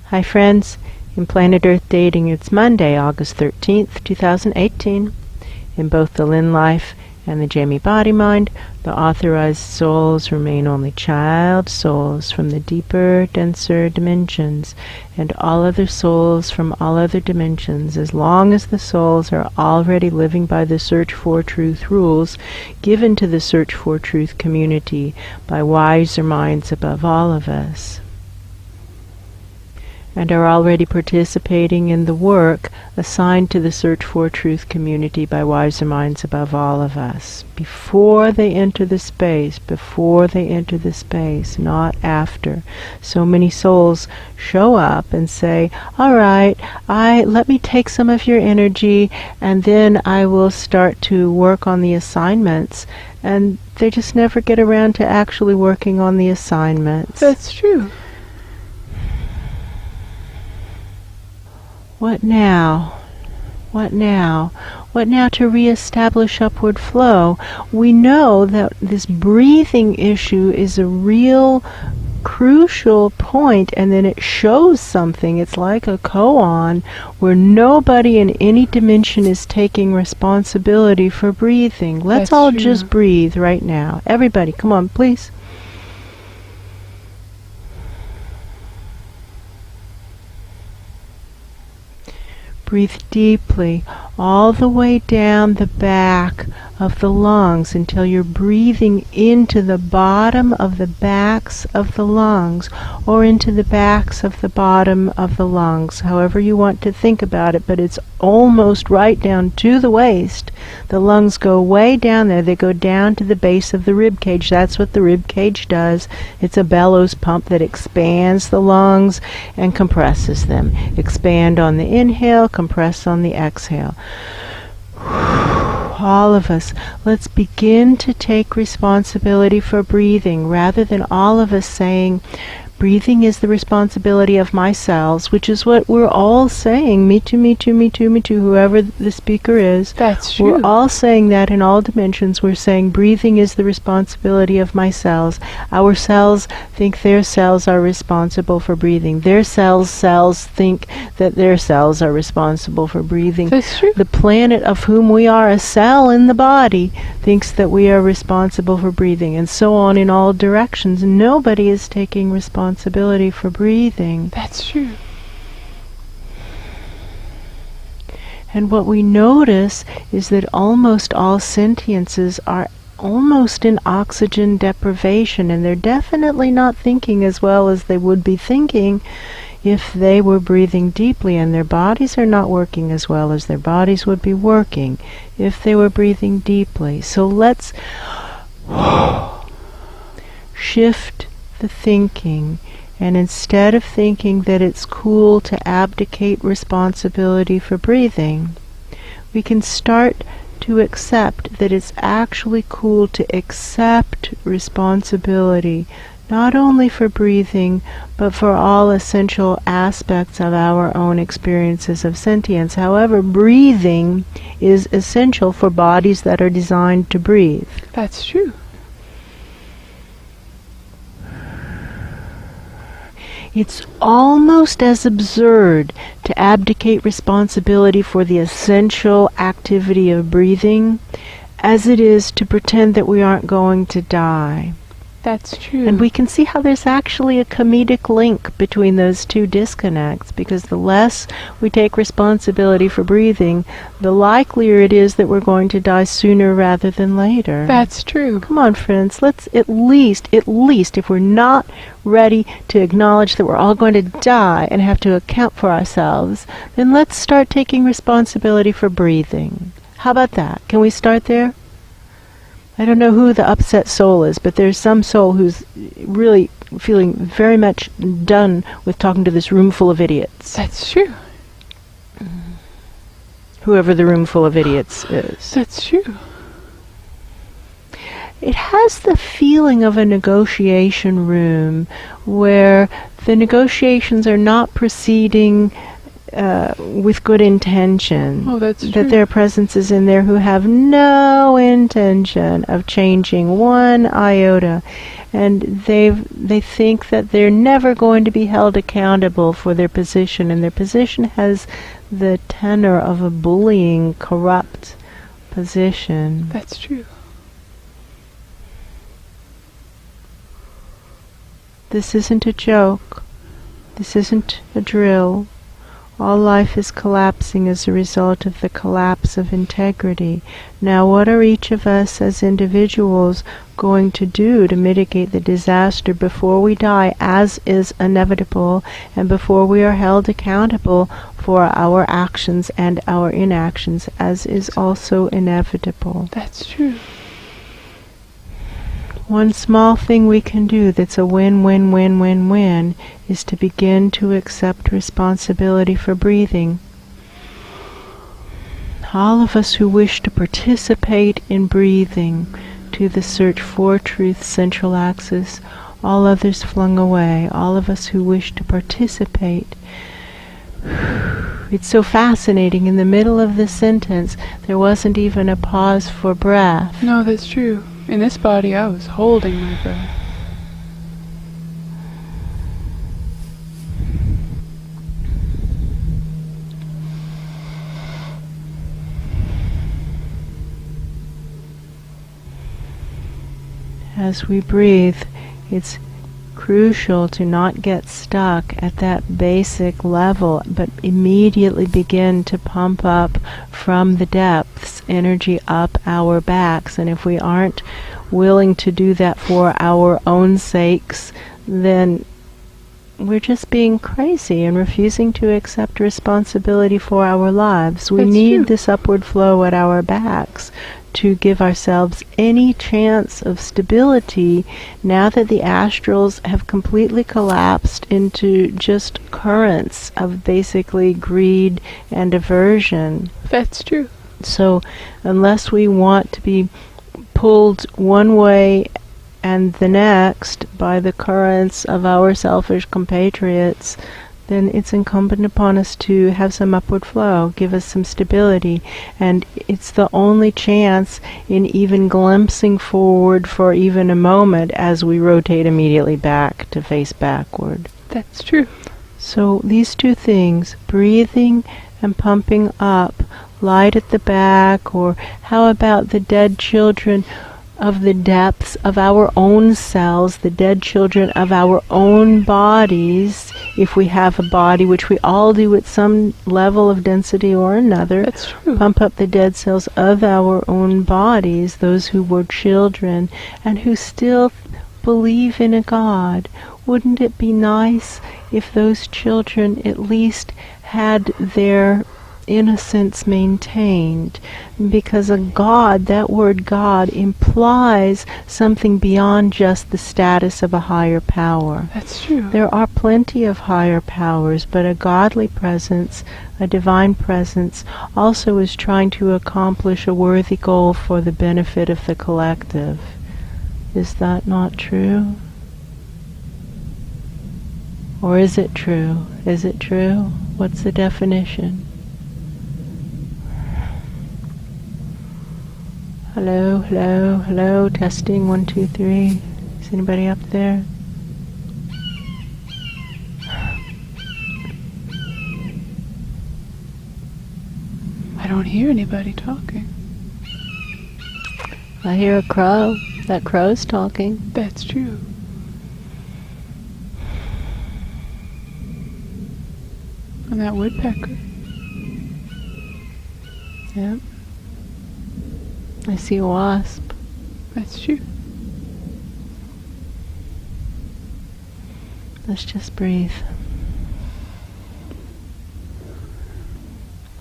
Hi friends, in Planet Earth Dating, it's Monday, August 13th, 2018. In both the Lynn Life and the Jamie Body Mind, the authorized souls remain only child souls from the deeper, denser dimensions, and all other souls from all other dimensions, as long as the souls are already living by the Search for Truth rules given to the Search for Truth community by wiser minds above all of us, and are already participating in the work assigned to the Search for Truth community by wiser minds above all of us. Before they enter the space, not after. So many souls show up and say, all right, let me take some of your energy and then I will start to work on the assignments. And they just never get around to actually working on the assignments. That's true. What now? What now? What now to reestablish upward flow? We know that this breathing issue is a real crucial point, and then it shows something. It's like a koan where nobody in any dimension is taking responsibility for breathing. Let's all just breathe right now. Everybody, come on, please. Breathe deeply all the way down the back of the lungs until you're breathing into the bottom of the backs of the lungs, or into the backs of the bottom of the lungs, however you want to think about it, but it's almost right down to the waist. The lungs go way down there. They go down to the base of the rib cage. That's what the rib cage does. It's a bellows pump that expands the lungs and compresses them. Expand on the inhale, compress on the exhale. All of us, let's begin to take responsibility for breathing, rather than all of us saying, breathing is the responsibility of my cells, which is what we're all saying. Me too, me too, me too, me too, whoever the speaker is. That's true. We're all saying that in all dimensions. We're saying breathing is the responsibility of my cells. Our cells think their cells are responsible for breathing. Their cells think that their cells are responsible for breathing. That's true. The planet of whom we are a cell in the body thinks that we are responsible for breathing, and so on in all directions. Nobody is taking responsibility for breathing. That's true. And what we notice is that almost all sentiences are almost in oxygen deprivation, and they're definitely not thinking as well as they would be thinking if they were breathing deeply, and their bodies are not working as well as their bodies would be working if they were breathing deeply. So let's shift the thinking, and instead of thinking that it's cool to abdicate responsibility for breathing, we can start to accept that it's actually cool to accept responsibility, not only for breathing, but for all essential aspects of our own experiences of sentience. However, breathing is essential for bodies that are designed to breathe. That's true. It's almost as absurd to abdicate responsibility for the essential activity of breathing as it is to pretend that we aren't going to die. That's true. And we can see how there's actually a comedic link between those two disconnects, because the less we take responsibility for breathing, the likelier it is that we're going to die sooner rather than later. That's true. Come on, friends, let's at least, if we're not ready to acknowledge that we're all going to die and have to account for ourselves, then let's start taking responsibility for breathing. How about that? Can we start there? I don't know who the upset soul is, but there's some soul who's really feeling very much done with talking to this room full of idiots. That's true. Whoever the room full of idiots is. That's true. It has the feeling of a negotiation room where the negotiations are not proceeding with good intention. Oh, that's true. That there are presences in there who have no intention of changing one iota, and they think that they're never going to be held accountable for their position, and their position has the tenor of a bullying, corrupt position. That's true. This isn't a joke. This isn't a drill. All life is collapsing as a result of the collapse of integrity. Now, what are each of us as individuals going to do to mitigate the disaster before we die, as is inevitable, and before we are held accountable for our actions and our inactions, as is also inevitable? That's true. One small thing we can do that's a win-win-win-win-win is to begin to accept responsibility for breathing. All of us who wish to participate in breathing to the search for truth central axis, all others flung away, all of us who wish to participate. It's so fascinating. In the middle of the sentence, there wasn't even a pause for breath. No, that's true. In this body, I was holding my breath. As we breathe, it's crucial to not get stuck at that basic level, but immediately begin to pump up from the depths, energy up our backs. And if we aren't willing to do that for our own sakes, then we're just being crazy and refusing to accept responsibility for our lives. We need this upward flow at our backs to give ourselves any chance of stability now that the astrals have completely collapsed into just currents of basically greed and aversion. That's true. So unless we want to be pulled one way and the next by the currents of our selfish compatriots, then it's incumbent upon us to have some upward flow, give us some stability, and it's the only chance in even glimpsing forward for even a moment as we rotate immediately back to face backward. That's true. So these two things, breathing and pumping up, light at the back, or how about the dead children of the depths of our own cells, the dead children of our own bodies, if we have a body, which we all do at some level of density or another. That's true. Pump up the dead cells of our own bodies, those who were children and who still believe in a God. Wouldn't it be nice if those children at least had their innocence maintained? Because a God, that word God, implies something beyond just the status of a higher power. That's true. There are plenty of higher powers, but a godly presence, a divine presence, also is trying to accomplish a worthy goal for the benefit of the collective. Is that not true? Or is it true? Is it true? What's the definition? Hello, hello, hello, testing, 1, 2, 3. Is anybody up there? I don't hear anybody talking. I hear a crow. That crow's talking. That's true. And that woodpecker. Yep. I see a wasp. That's true. Let's just breathe.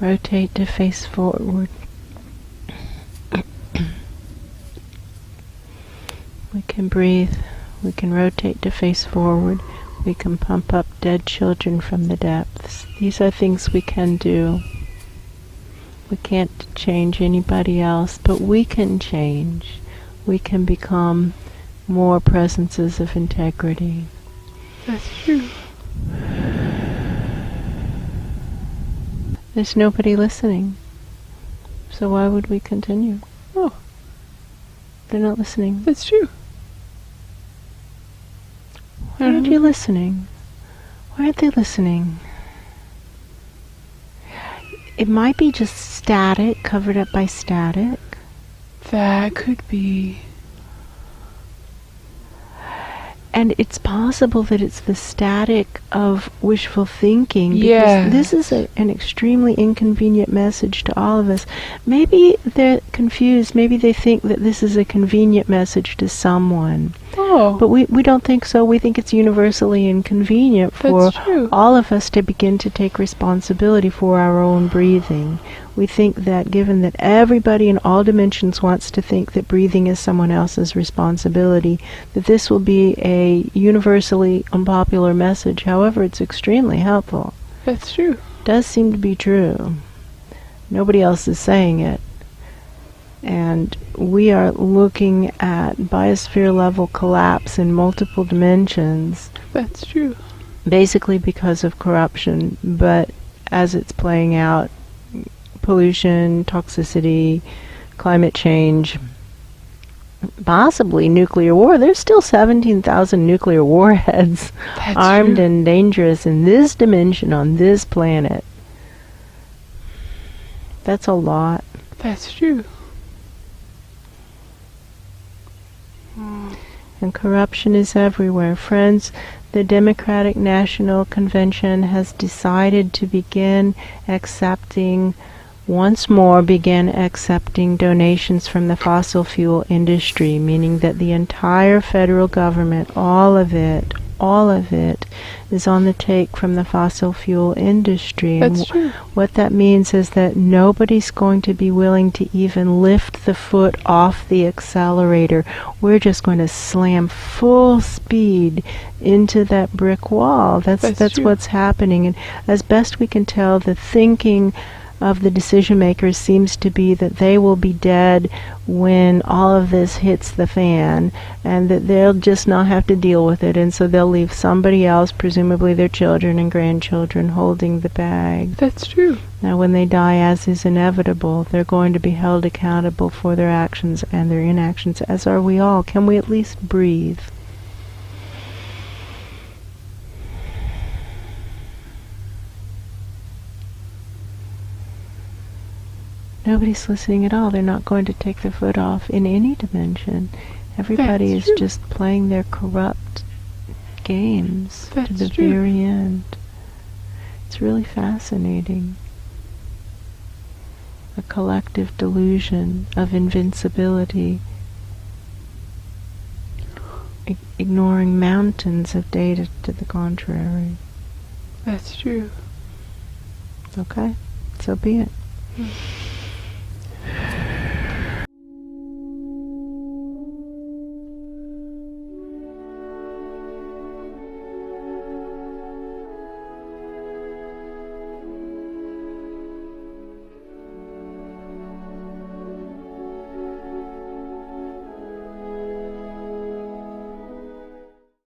Rotate to face forward. We can breathe. We can rotate to face forward. We can pump up dead children from the depths. These are things we can do. We can't change anybody else, but we can change. We can become more presences of integrity. That's true. There's nobody listening. So why would we continue? Oh, They're not listening. that's true. Why aren't you listening? Why aren't they listening? It might be just static, covered up by static. That could be. And it's possible that it's the static of wishful thinking. Because Yes. this is an extremely inconvenient message to all of us. Maybe they're confused. Maybe they think that this is a convenient message to someone. Oh, But we don't think so. We think it's universally inconvenient for that's true. all of us to begin to take responsibility for our own breathing. We think that given that everybody in all dimensions wants to think that breathing is someone else's responsibility, that this will be a universally unpopular message. However, it's extremely helpful. That's true. It does seem to be true. Nobody else is saying it. And we are looking at biosphere level collapse in multiple dimensions, That's true. basically because of corruption, but as it's playing out, pollution, toxicity, climate change, possibly nuclear war. There's still 17,000 nuclear warheads That's armed true. and dangerous in this dimension on this planet. That's a lot. That's true. And corruption is everywhere. Friends, the Democratic National Convention has decided to once more begin accepting donations from the fossil fuel industry, meaning that the entire federal government, all of it, is on the take from the fossil fuel industry. That's And true. what that means is that nobody's going to be willing to even lift the foot off the accelerator. We're just going to slam full speed into that brick wall. That's true. what's happening. And as best we can tell, the thinking of the decision makers seems to be that they will be dead when all of this hits the fan, and that they'll just not have to deal with it, and so they'll leave somebody else, presumably their children and grandchildren, holding the bag. That's true. Now when they die, as is inevitable, they're going to be held accountable for their actions and their inactions, as are we all. Can we at least breathe? Nobody's listening at all. They're not going to take their foot off in any dimension. Everybody That's is true. just playing their corrupt games to That's the true. very end. It's really fascinating. A collective delusion of invincibility, ignoring mountains of data to the contrary. That's true. Okay? So be it.